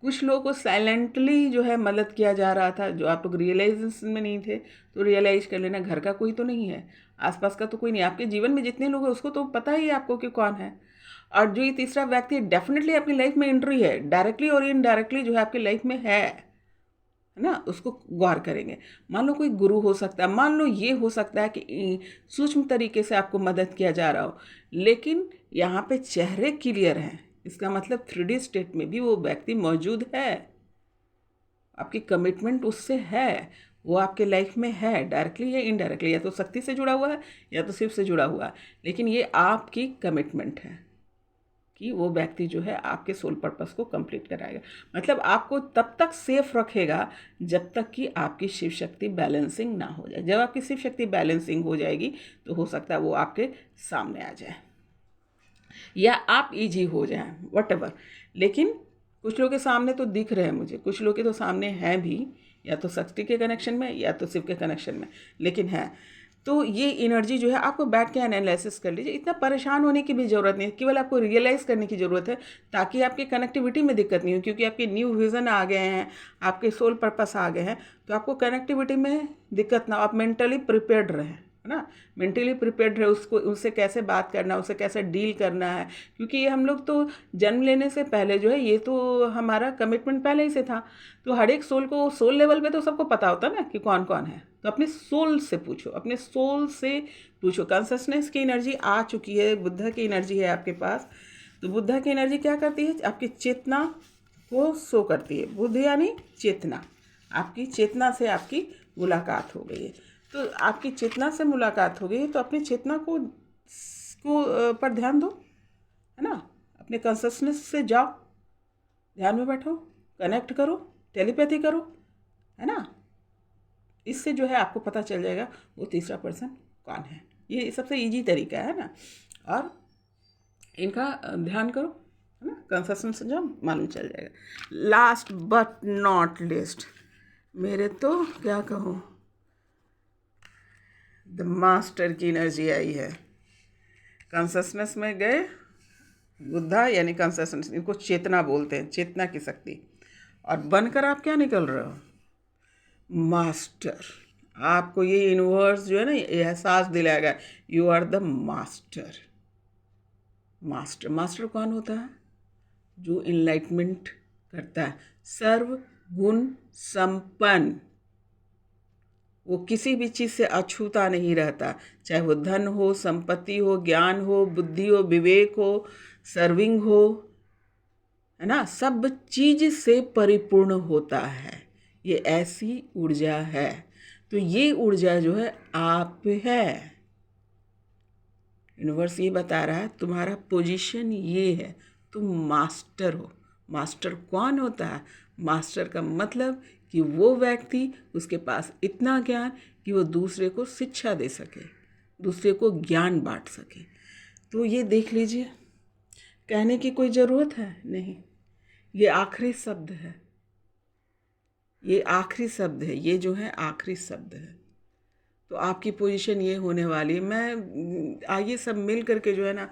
कुछ लोगों को साइलेंटली जो है मदद किया जा रहा था, जो आप लोग रियलाइजेशन में नहीं थे, तो रियलाइज कर लेना, घर का कोई तो नहीं है, आसपास का तो कोई नहीं, आपके जीवन में जितने लोग हैं उसको तो पता ही है आपको कि कौन है। और जो ये तीसरा व्यक्ति डेफिनेटली आपकी लाइफ में एंट्री है, डायरेक्टली और इनडायरेक्टली जो है आपकी लाइफ में है ना, उसको गौर करेंगे। मान लो कोई गुरु हो सकता है, मान लो ये हो सकता है कि सूक्ष्म तरीके से आपको मदद किया जा रहा हो, लेकिन यहाँ पे चेहरे क्लियर हैं, इसका मतलब 3D स्टेट में भी वो व्यक्ति मौजूद है, आपकी कमिटमेंट उससे है, वो आपके लाइफ में है, डायरेक्टली या इनडायरेक्टली, या तो शक्ति से जुड़ा हुआ है या तो शिव से जुड़ा हुआ है, लेकिन ये आपकी कमिटमेंट है कि वो व्यक्ति जो है आपके सोल पर्पस को कंप्लीट कराएगा। मतलब आपको तब तक सेफ रखेगा जब तक कि आपकी शिव शक्ति बैलेंसिंग ना हो जाए। जब आपकी शिव शक्ति बैलेंसिंग हो जाएगी तो हो सकता है वो आपके सामने आ जाए या आप ईजी हो जाएं, वटेवर। लेकिन कुछ लोगों के सामने तो दिख रहे हैं मुझे, कुछ लोग के तो सामने हैं भी, या तो शक्ति के कनेक्शन में या तो शिव के कनेक्शन में, लेकिन है। तो ये एनर्जी जो है आपको बैठ के एनालिसिस कर लीजिए, इतना परेशान होने की भी ज़रूरत नहीं है, केवल आपको रियलाइज़ करने की ज़रूरत है ताकि आपकी कनेक्टिविटी में दिक्कत नहीं हो, क्योंकि आपके न्यू विज़न आ गए हैं, आपके सोल पर्पस आ गए हैं, तो आपको कनेक्टिविटी में दिक्कत ना हो, आप मेंटली प्रिपेयर्ड रहें, है ना, मेंटली प्रिपेयर्ड रहे, उसको उससे कैसे बात करना है, उससे कैसे डील करना है, क्योंकि ये हम लोग तो जन्म लेने से पहले जो है ये तो हमारा कमिटमेंट पहले ही से था। तो हर एक सोल को, सोल लेवल पे तो सबको पता होता है ना कि कौन कौन है, तो अपने सोल से पूछो, अपने सोल से पूछो। कॉन्शसनेस की एनर्जी आ चुकी है, बुद्धा की एनर्जी है आपके पास, तो बुद्धा की एनर्जी क्या करती है, आपकी चेतना को शो करती है। बुद्ध यानी चेतना, आपकी चेतना से आपकी मुलाकात हो गई है। तो आपकी चेतना से मुलाकात हो गई तो अपनी चेतना को पर ध्यान दो, है ना, अपने कॉन्शसनेस से जाओ, ध्यान में बैठो, कनेक्ट करो, टेलीपैथी करो, है ना। इससे जो है आपको पता चल जाएगा वो तीसरा पर्सन कौन है। ये सबसे इजी तरीका है ना, और इनका ध्यान करो, है ना, कॉन्शसनेस से जाओ, मालूम चल जाएगा। लास्ट बट नॉट लिस्ट, मेरे तो क्या कहूँ, द मास्टर की एनर्जी आई है। कॉन्शसनेस में गए, बुद्धा यानी कॉन्शसनेस, इनको चेतना बोलते हैं, चेतना की शक्ति, और बनकर आप क्या निकल रहे हो, मास्टर। आपको ये यूनिवर्स जो है ना ये एहसास दिलाएगा, you are the master. Master, master कौन होता है, जो इनलाइटमेंट करता है, सर्व गुण संपन्न, वो किसी भी चीज़ से अछूता नहीं रहता, चाहे वो धन हो, संपत्ति हो, ज्ञान हो, बुद्धि हो, विवेक हो, सर्विंग हो, है ना, सब चीज़ से परिपूर्ण होता है। ये ऐसी ऊर्जा है। तो ये ऊर्जा जो है आप है, यूनिवर्स ये बता रहा है तुम्हारा पोजीशन ये है, तुम मास्टर हो। मास्टर कौन होता है, मास्टर का मतलब कि वो व्यक्ति, उसके पास इतना ज्ञान कि वो दूसरे को शिक्षा दे सके, दूसरे को ज्ञान बांट सके। तो ये देख लीजिए, कहने की कोई ज़रूरत है नहीं, ये आखिरी शब्द है, ये आखिरी शब्द है, ये जो है आखिरी शब्द है। तो आपकी पोजीशन ये होने वाली है। मैं आइए सब मिल करके जो है ना,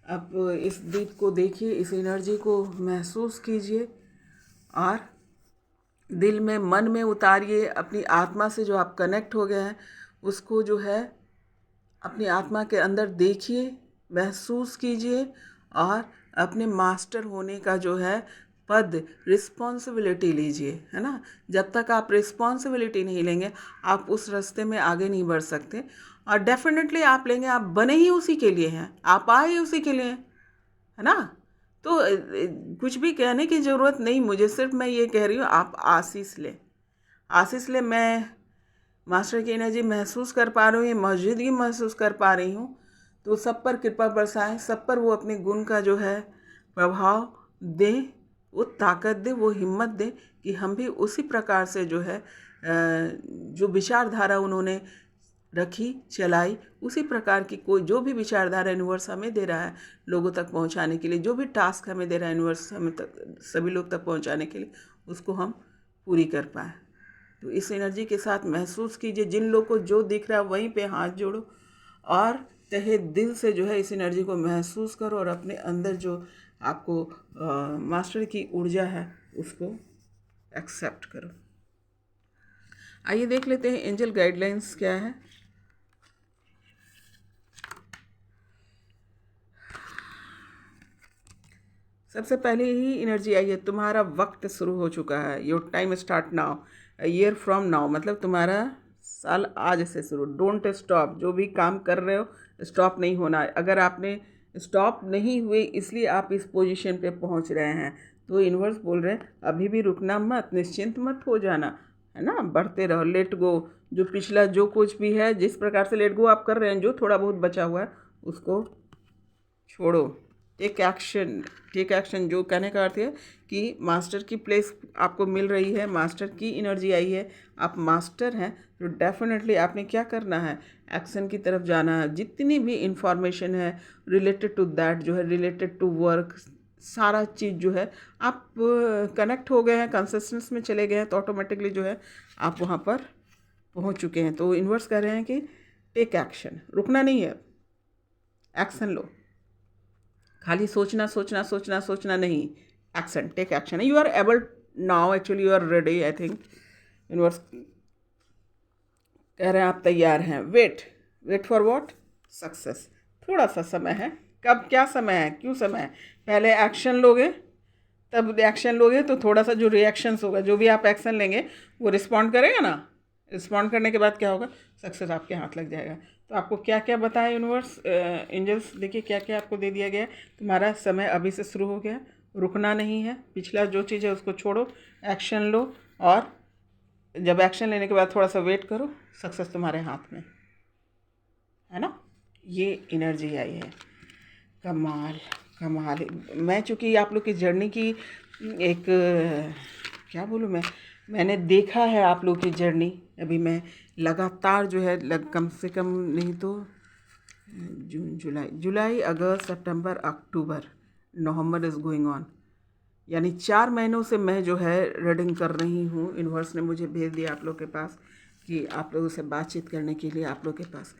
आप इस दीप को देखिए, इस एनर्जी को महसूस कीजिए और दिल में, मन में उतारिए। अपनी आत्मा से जो आप कनेक्ट हो गए हैं उसको जो है अपनी आत्मा के अंदर देखिए, महसूस कीजिए, और अपने मास्टर होने का जो है पद, रिस्पॉन्सिबिलिटी लीजिए, है ना। जब तक आप रिस्पॉन्सिबिलिटी नहीं लेंगे आप उस रास्ते में आगे नहीं बढ़ सकते, और डेफिनेटली आप लेंगे, आप बने ही उसी के लिए हैं, आप आए ही उसी के लिए, है ना। तो कुछ भी कहने की ज़रूरत नहीं मुझे, सिर्फ मैं ये कह रही हूँ आप आशीष लें, आशीष लें। मैं मास्टर की एनर्जी महसूस कर पा रही हूँ, ये मौजूदगी महसूस कर पा रही हूँ। तो सब पर कृपा बरसाएं, सब पर वो अपने गुण का जो है प्रभाव दें, वो ताकत दे, वो हिम्मत दे कि हम भी उसी प्रकार से जो है जो विचारधारा उन्होंने रखी, चलाई, उसी प्रकार की कोई जो भी विचारधारा यूनिवर्स हमें दे रहा है लोगों तक पहुंचाने के लिए, जो भी टास्क हमें दे रहा है यूनिवर्स हमें तक, सभी लोग तक पहुंचाने के लिए, उसको हम पूरी कर पाएँ। तो इस एनर्जी के साथ महसूस कीजिए, जिन लोग को जो दिख रहा है वहीं पे हाथ जोड़ो और तहे दिल से जो है इस एनर्जी को महसूस करो, और अपने अंदर जो आपको मास्टर की ऊर्जा है उसको एक्सेप्ट करो। आइए देख लेते हैं एंजल गाइडलाइंस क्या है। सबसे पहले ही एनर्जी आई है, तुम्हारा वक्त शुरू हो चुका है, your time start now, year from now, मतलब तुम्हारा साल आज से शुरू। डोंट स्टॉप, जो भी काम कर रहे हो स्टॉप नहीं होना है। अगर आपने स्टॉप नहीं हुए इसलिए आप इस पोजीशन पे पहुंच रहे हैं, तो यूनिवर्स बोल रहे हैं अभी भी रुकना मत, निश्चिंत मत हो जाना, है ना, बढ़ते रहो, लेट गो। जो पिछला जो कुछ भी है, जिस प्रकार से लेट गो आप कर रहे हैं, जो थोड़ा बहुत बचा हुआ है उसको छोड़ो। टेक एक्शन, टेक एक्शन, जो कहने का अर्थ है कि मास्टर की प्लेस आपको मिल रही है, मास्टर की एनर्जी आई है, आप मास्टर हैं, तो डेफिनेटली आपने क्या करना है, एक्शन की तरफ जाना है। जितनी भी इंफॉर्मेशन है रिलेटेड टू दैट, जो है रिलेटेड टू वर्क, सारा चीज़ जो है आप कनेक्ट हो गए हैं, कंसिस्टेंस में चले गए हैं, तो ऑटोमेटिकली जो है आप वहाँ पर पहुँच चुके हैं। तो यूनिवर्स कह रहे हैं कि टेक एक्शन, रुकना नहीं है, एक्शन लो। खाली सोचना सोचना सोचना सोचना नहीं, action, take action. You are able now, actually you are ready, I think universe कह रहे हैं आप तैयार हैं। Wait, wait for what, success. थोड़ा सा समय है, कब, क्या समय है, क्यों समय है, पहले एक्शन लोगे, तब एक्शन लोगे तो थोड़ा सा जो रिएक्शंस होगा, जो भी आप एक्शन लेंगे वो रिस्पॉन्ड करेगा ना, रिस्पॉन्ड करने के बाद क्या होगा, सक्सेस आपके हाथ लग जाएगा। तो आपको क्या क्या बताया यूनिवर्स, एंजल्स, देखिए क्या क्या आपको दे दिया गया है। तुम्हारा समय अभी से शुरू हो गया, रुकना नहीं है, पिछला जो चीज़ है उसको छोड़ो, एक्शन लो, और जब एक्शन लेने के बाद थोड़ा सा वेट करो, सक्सेस तुम्हारे हाथ में है ना। ये एनर्जी आई है, कमाल कमाल। मैं चूँकि आप लोग की जर्नी की एक क्या बोलूँ मैंने देखा है आप लोग की जर्नी। अभी मैं लगातार जो है कम से कम नहीं तो जून जुलाई अगस्त सितंबर अक्टूबर नवंबर इज़ गोइंग ऑन, यानी 4 महीनों से मैं जो है रीडिंग कर रही हूँ। यूनिवर्स ने मुझे भेज दिया आप लोग के पास कि आप लोगों से बातचीत करने के लिए आप लोग के पास।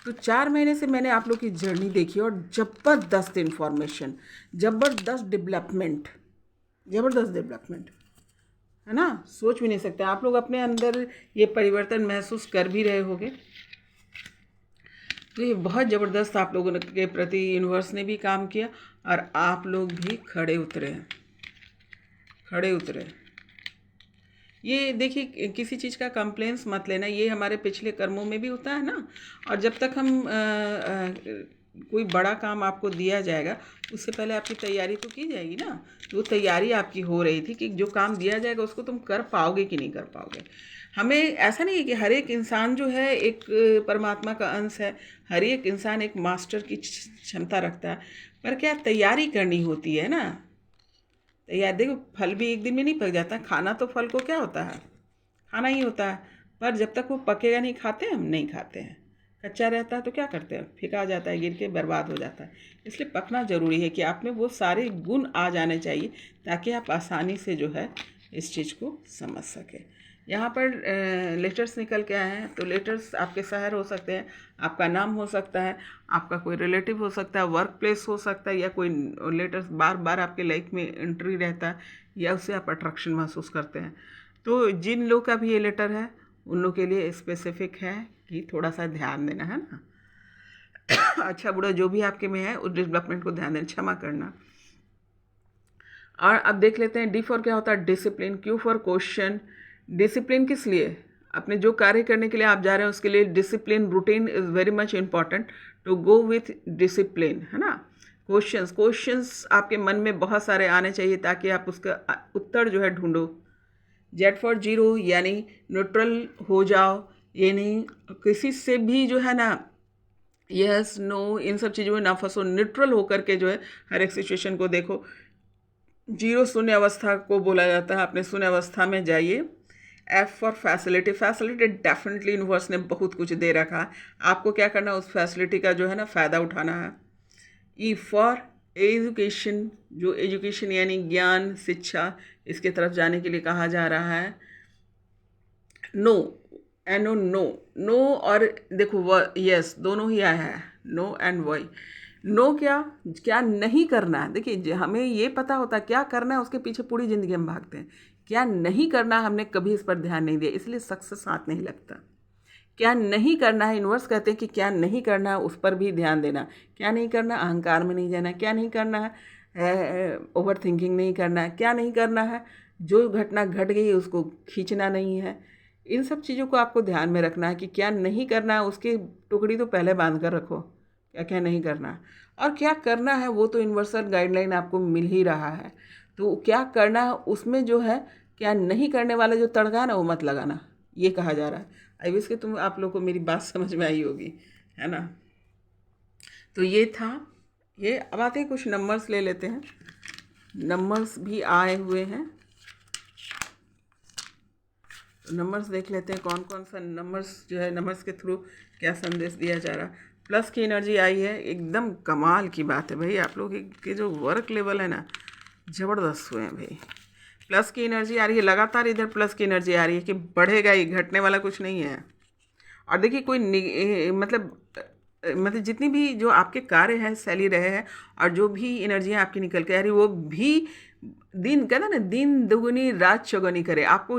तो 4 महीने से मैंने आप लोग की जर्नी देखी और ज़बरदस्त इन्फॉर्मेशन, ज़बरदस्त डेवलपमेंट, ज़बरदस्त डेवलपमेंट, है ना। सोच भी नहीं सकते आप लोग अपने अंदर ये परिवर्तन महसूस कर भी रहे होंगे। तो ये बहुत ज़बरदस्त आप लोगों के प्रति यूनिवर्स ने भी काम किया और आप लोग भी खड़े उतरे, खड़े उतरे। ये देखिए, किसी चीज़ का कंप्लेंस मत लेना, ये हमारे पिछले कर्मों में भी होता है ना। और जब तक हम कोई बड़ा काम आपको दिया जाएगा उससे पहले आपकी तैयारी तो की जाएगी ना। तो वो तैयारी आपकी हो रही थी कि जो काम दिया जाएगा उसको तुम कर पाओगे कि नहीं कर पाओगे। हमें ऐसा नहीं है कि हर एक इंसान जो है एक परमात्मा का अंश है, हर एक इंसान एक मास्टर की क्षमता रखता है, पर क्या तैयारी करनी होती है ना। तैयार देखो, फल भी एक दिन में नहीं पक जाता, खाना तो फल को क्या होता है, खाना ही होता है, पर जब तक वो पकेगा नहीं खाते हम नहीं खाते हैं। कच्चा रहता है तो क्या करते हैं, फेंका जाता है, गिर के बर्बाद हो जाता है। इसलिए पकना ज़रूरी है कि आप में वो सारे गुण आ जाने चाहिए ताकि आप आसानी से जो है इस चीज़ को समझ सकें। यहाँ पर लेटर्स निकल के आए हैं, तो लेटर्स आपके शहर हो सकते हैं, आपका नाम हो सकता है, आपका कोई रिलेटिव हो सकता है, वर्क प्लेस हो सकता है, या कोई लेटर्स बार बार आपके लाइफ में एंट्री रहता है या उससे आप अट्रैक्शन महसूस करते हैं। तो जिन लोग का भी ये लेटर है उन लोग के लिए स्पेसिफिक है कि थोड़ा सा ध्यान देना, है ना। अच्छा बुरा जो भी आपके में है उस डेवलपमेंट को ध्यान देना, क्षमा करना। और अब देख लेते हैं डी फॉर क्या होता है, discipline. Q for question, discipline किस लिए, अपने जो कार्य करने के लिए आप जा रहे हैं उसके लिए discipline, routine is very much important to go with discipline, है ना। क्वेश्चंस आपके मन में बहुत सारे आने चाहिए ताकि आप उसका उत्तर जो है ढूंढो। जेड फॉर जीरो, यानी न्यूट्रल हो जाओ, यानी किसी से भी जो है ना यस नो इन सब चीज़ों में ना फंसो, न्यूट्रल होकर के जो है हर एक सिचुएशन को देखो। जीरो शून्य अवस्था को बोला जाता है, अपने शून्य अवस्था में जाइए। F for facility, facility definitely universe ने बहुत कुछ दे रखा है, आपको क्या करना है उस फैसिलिटी का जो है ना फ़ायदा उठाना है। ई फॉर एजुकेशन, जो एजुकेशन यानी ज्ञान शिक्षा, इसके तरफ जाने के लिए कहा जा रहा है। नो, एनो नो, नो और देखो व यस दोनों ही आया है, नो एंड वाई। नो क्या क्या नहीं करना है, देखिए हमें ये पता होता है क्या करना है, उसके पीछे पूरी ज़िंदगी हम भागते हैं। क्या नहीं करना हमने कभी इस पर ध्यान नहीं दिया, इसलिए सक्सेस हाथ नहीं लगता। क्या नहीं करना है, यूनिवर्स कहते हैं कि क्या नहीं करना है उस पर भी ध्यान देना। क्या नहीं करना, अहंकार में नहीं जाना। क्या नहीं करना है, है, ओवर थिंकिंग नहीं करना है। क्या नहीं करना है? जो घटना घट गई उसको खींचना नहीं है। इन सब चीज़ों को आपको ध्यान में रखना है कि क्या नहीं करना है, उसकी टुकड़ी तो पहले बांध कर रखो, क्या क्या नहीं करना है। और क्या करना है वो तो यूनिवर्सल गाइडलाइन आपको मिल ही रहा है। तो क्या करना है उसमें जो है, क्या नहीं करने वाला जो तड़का है ना वो मत लगाना, ये कहा जा रहा है। आई विश कि तुम आप लोग को मेरी बात समझ में आई होगी, है ना। तो ये था ये। अब आते हैं कुछ नंबर्स ले लेते हैं। नंबर्स भी आए हुए हैं, तो नंबर्स देख लेते हैं कौन कौन सा नंबर्स जो है, नंबर्स के थ्रू क्या संदेश दिया जा रहा है। प्लस की एनर्जी आई है, एकदम कमाल की बात है भाई। आप लोग के जो वर्क लेवल है ना, ज़बरदस्त हुए हैं भाई। प्लस की एनर्जी आ रही है लगातार, इधर प्लस की एनर्जी आ रही है कि बढ़ेगा ही, घटने वाला कुछ नहीं है। और देखिए कोई मतलब जितनी भी जो आपके कार्य हैं सैली रहे हैं, और जो भी एनर्जियाँ आपकी निकल के आ रही वो भी दिन कहना ना, दिन दुगनी रात चौगुनी करे। आपको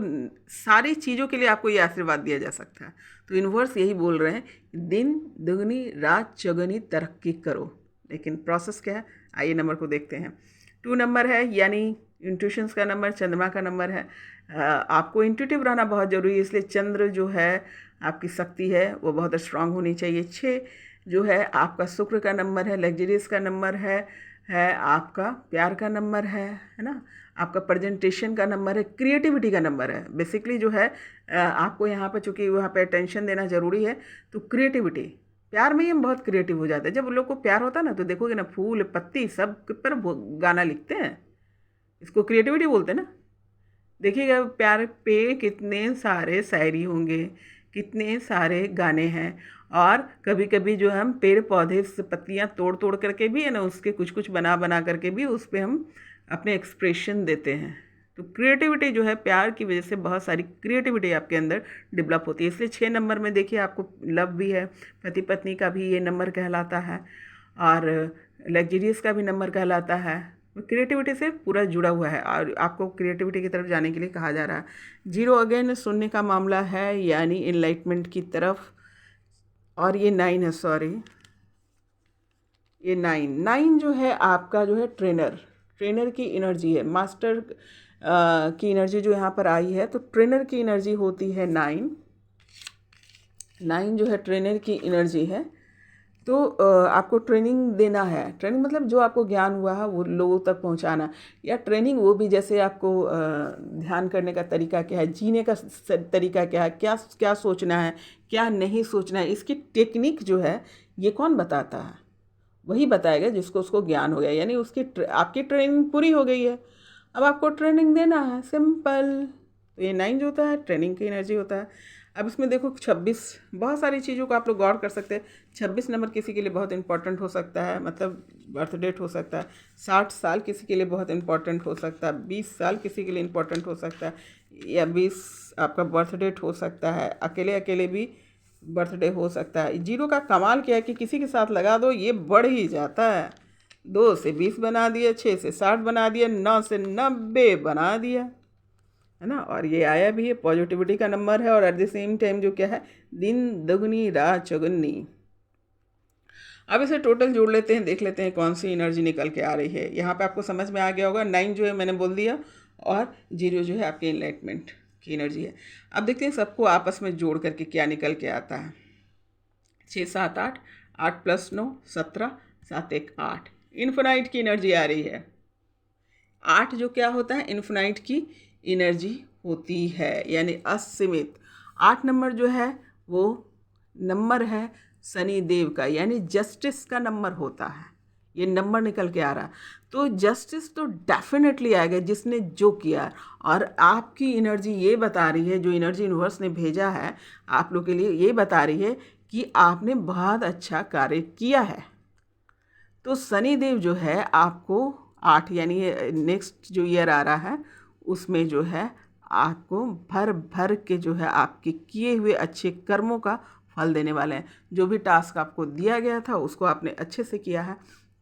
सारी चीज़ों के लिए आपको ये आशीर्वाद दिया जा सकता है। तो यूनिवर्स यही बोल रहे हैं, दिन दुगनी रात चौगुनी तरक्की करो। लेकिन प्रोसेस क्या है, आइए नंबर को देखते हैं। 2 नंबर है, यानी इंट्यूशंस का नंबर, चंद्रमा का नंबर है। आपको इंट्यूटिव रहना बहुत ज़रूरी है, इसलिए चंद्र जो है आपकी शक्ति है वो बहुत स्ट्रांग होनी चाहिए। 6 जो है आपका शुक्र का नंबर है, लग्जरीज का नंबर है आपका प्यार का नंबर है ना। आपका प्रेजेंटेशन का नंबर है, क्रिएटिविटी का नंबर है। बेसिकली जो है आपको यहाँ पर चूँकि वहाँ पे अटेंशन देना ज़रूरी है, तो क्रिएटिविटी, प्यार में ही हम बहुत क्रिएटिव हो जाते हैं। जब लोग को प्यार होता है ना, तो देखोगे ना फूल पत्ती सब पर गाना लिखते हैं, इसको क्रिएटिविटी बोलते हैं ना। देखिएगा प्यार पे कितने सारे शायरी होंगे, कितने सारे गाने हैं। और कभी कभी जो हम पेड़ पौधे से पत्तियां तोड़ तोड़ करके भी है ना, उसके कुछ कुछ बना बना करके भी उस पर हम अपने एक्सप्रेशन देते हैं। तो क्रिएटिविटी जो है, प्यार की वजह से बहुत सारी क्रिएटिविटी आपके अंदर डेवलप होती है। इसलिए 6 नंबर में देखिए आपको लव भी है, पति पत्नी का भी ये नंबर कहलाता है, और लग्जरियस का भी नंबर कहलाता है। क्रिएटिविटी से पूरा जुड़ा हुआ है और आपको क्रिएटिविटी की तरफ जाने के लिए कहा जा रहा है। 0 अगेन सुनने का मामला है, यानी इनलाइटमेंट की तरफ। और ये 9 है, सॉरी, ये 9 जो है आपका जो है ट्रेनर की एनर्जी है, मास्टर की एनर्जी जो यहाँ पर आई है। तो ट्रेनर की एनर्जी होती है 9 जो है ट्रेनर की एनर्जी है। तो आपको ट्रेनिंग देना है। ट्रेनिंग मतलब जो आपको ज्ञान हुआ है वो लोगों तक पहुंचाना, या ट्रेनिंग वो भी जैसे आपको ध्यान करने का तरीका क्या है, जीने का तरीका क्या है, क्या क्या सोचना है, क्या नहीं सोचना है, इसकी टेक्निक जो है ये कौन बताता है? वही बताएगा जिसको उसको ज्ञान हो गया, यानी उसकी आपकी ट्रेनिंग पूरी हो गई है, अब आपको ट्रेनिंग देना है, सिंपल। तो ये 9 जो होता है ट्रेनिंग की एनर्जी होता है। अब इसमें देखो 26, बहुत सारी चीज़ों को आप लोग गौर कर सकते हैं। 26 नंबर किसी के लिए बहुत इंपॉर्टेंट हो सकता है, मतलब बर्थ डेट हो सकता है। 60 साल किसी के लिए बहुत इंपॉर्टेंट हो सकता है, 20 साल किसी के लिए इंपॉर्टेंट हो सकता है, या 20 आपका बर्थ डेट हो सकता है। अकेले अकेले भी बर्थडे हो सकता है। 0 का कमाल क्या है कि किसी के साथ लगा दो ये बढ़ ही जाता है। 2 से 20 बना दिया, 6 से 60 बना दिया, 9 से 90 बना दिया, है ना। और ये आया भी है, पॉजिटिविटी का नंबर है, और एट द सेम टाइम जो क्या है, दिन दुगनी रात चौगुनी। अब इसे टोटल जोड़ लेते हैं, देख लेते हैं कौन सी एनर्जी निकल के आ रही है। यहाँ पे आपको समझ में आ गया होगा, 9 जो है मैंने बोल दिया, और 0 जो है आपकी एनलाइटमेंट की एनर्जी है। अब देखते हैं सबको आपस में जोड़ करके क्या निकल के आता है। 6 7 8, 8 + 9 17, 7 1 8, इन्फिनाइट की एनर्जी आ रही है। 8 जो क्या होता है, इन्फिनाइट की एनर्जी होती है, यानी असीमित। 8 नंबर जो है वो नंबर है शनि देव का, यानी जस्टिस का नंबर होता है। ये नंबर निकल के आ रहा है, तो जस्टिस तो डेफिनेटली आएगा जिसने जो किया। और आपकी एनर्जी ये बता रही है, जो एनर्जी यूनिवर्स ने भेजा है आप लोग के लिए, ये बता रही है कि आपने बहुत अच्छा कार्य किया है। तो शनि देव जो है आपको 8, यानी नेक्स्ट जो ईयर आ रहा है उसमें जो है आपको भर भर के जो है आपके किए हुए अच्छे कर्मों का फल देने वाले हैं। जो भी टास्क आपको दिया गया था उसको आपने अच्छे से किया है,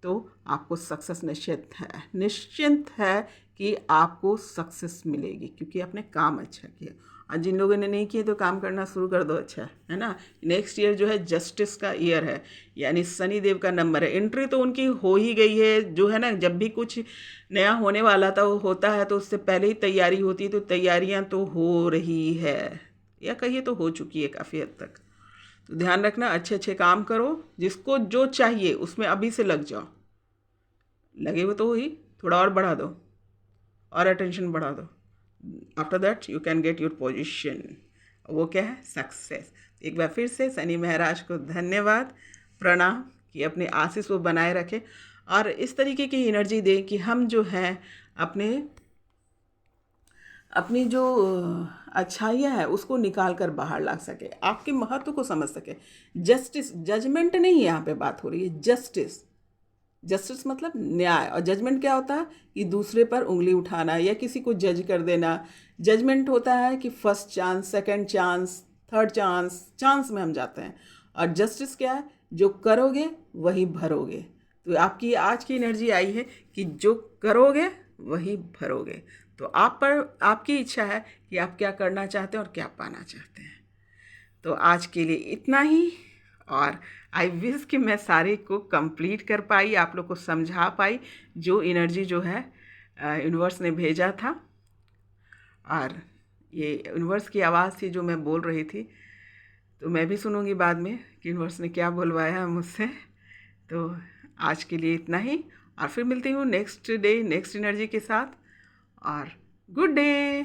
तो आपको सक्सेस निश्चिंत है कि आपको सक्सेस मिलेगी, क्योंकि आपने काम अच्छा किया। और जिन लोगों ने नहीं किए तो काम करना शुरू कर दो, अच्छा है ना। नेक्स्ट ईयर जो है जस्टिस का ईयर है, यानी शनि देव का नंबर है। एंट्री तो उनकी हो ही गई है, जो है ना, जब भी कुछ नया होने वाला था वो होता है तो उससे पहले ही तैयारी होती है, तो तैयारियां तो हो रही है, या कहिए तो हो चुकी है काफ़ी हद तक। तो ध्यान रखना, अच्छे अच्छे काम करो, जिसको जो चाहिए उसमें अभी से लग जाओ। लगे हुए तो ही थोड़ा और बढ़ा दो, और अटेंशन बढ़ा दो। After that you can get your position. वो क्या है? सक्सेस। एक बार फिर से शनि महाराज को धन्यवाद, प्रणाम, कि अपने आशीष वो बनाए रखे और इस तरीके की एनर्जी दें कि हम जो हैं अपनी जो अच्छाइयाँ हैं उसको निकाल कर बाहर ला सके, आपके महत्व को समझ सके। जस्टिस, जजमेंट नहीं, यहाँ पे बात हो रही है जस्टिस। जस्टिस मतलब न्याय, और जजमेंट क्या होता है कि दूसरे पर उंगली उठाना या किसी को जज कर देना। जजमेंट होता है कि first chance, second chance, third chance, chance में हम जाते हैं। और जस्टिस क्या है? जो करोगे वही भरोगे। तो आपकी आज की एनर्जी आई है कि जो करोगे वही भरोगे। तो आप पर आपकी इच्छा है कि आप क्या करना चाहते हैं और क्या पाना चाहते हैं। तो आज के लिए इतना ही, और आई विश कि मैं सारे को कंप्लीट कर पाई, आप लोग को समझा पाई जो एनर्जी जो है यूनिवर्स ने भेजा था। और ये यूनिवर्स की आवाज़ थी जो मैं बोल रही थी, तो मैं भी सुनूंगी बाद में कि यूनिवर्स ने क्या बुलवाया है मुझसे। तो आज के लिए इतना ही, और फिर मिलती हूँ नेक्स्ट डे नेक्स्ट एनर्जी के साथ, और गुड डे।